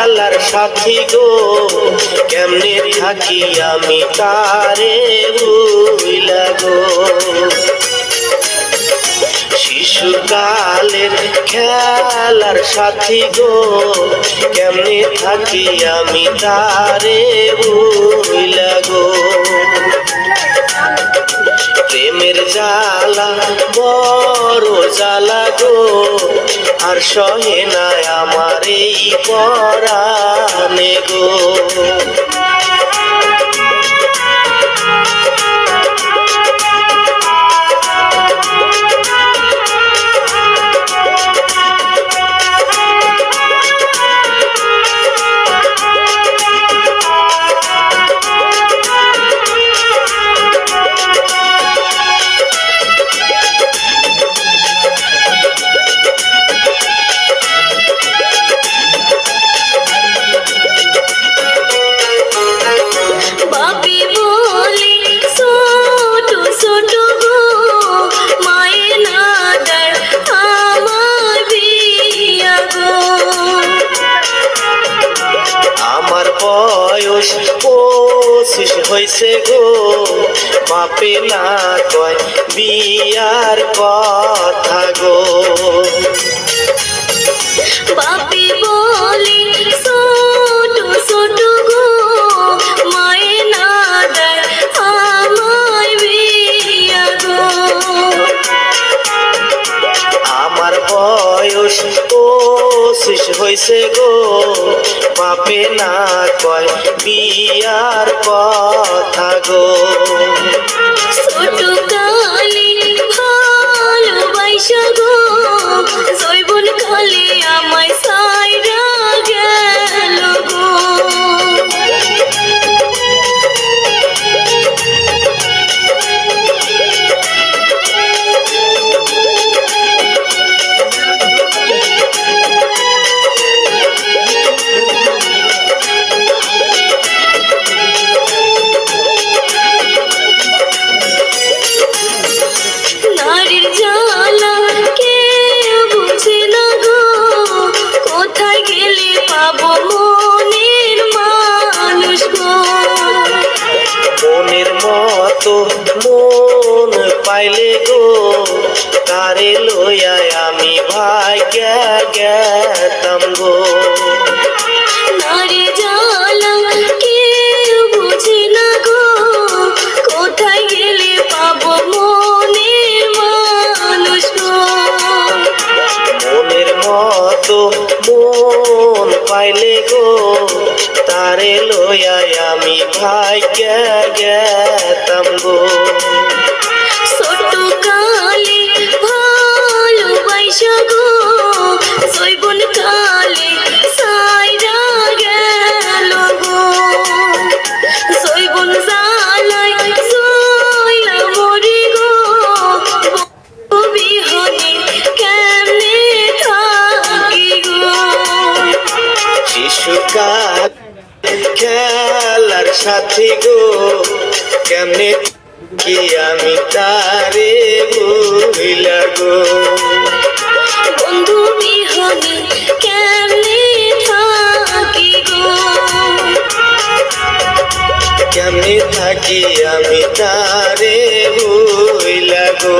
খেলার সাথী গো, কেমনে থাকি আমি তারে ভুইলা গো। শিশুকালের খেলার সাথী গো, কেমনে থাকি আমি তারে ভুইলা গো। প্রেমের জ্বালা বড় জ্বালা গো, আর সহে না আমার এই পরাণে গো। বয়স 25 হইছে গো, বাপে না কয় বিয়ার কথা গো। বাপে বলে ছোট ছোট গো, মায়ে না দেয় আমায় বিয়া গো। আমার বয়স 25 হইছে গো, বাপে না কয় বিয়ার কথা গো। ছোট কালে ভালোবাসা গো, জৈবন কালে আমায় সাইরা গেল গো। নারীর জ্বালা কেউ বুঝে না গো, কোথায় গেলে পাবো মনের মানুষ গো। মনের মতো মন পাইলে গো, তারে লইয়া আমি ভাগ্যা গেতাম গো। নারীর জ্বালা কেউ বুঝে না গো, কোথায় গেলে পাবো মনের মানুষ গো। মনের মতো মন পাইলে গো, তারে লইয়া আমি ভাগ্যা গেতাম গো। ছোট কালে ভালোবাসা গো, জৈবন কালে সাইরা গেল গো। জৈবন জ্বালায় জইলা মরি গো, বিহনে কেমনে থাকি গো। শিশুকাল খেলার সাথী গো, কেমনে কি আমি তারে ভুইলা গো। বন্ধু বিহনে কেমনে থাকি গো। কেমনে থাকি আমি তারে ভুইলা গো।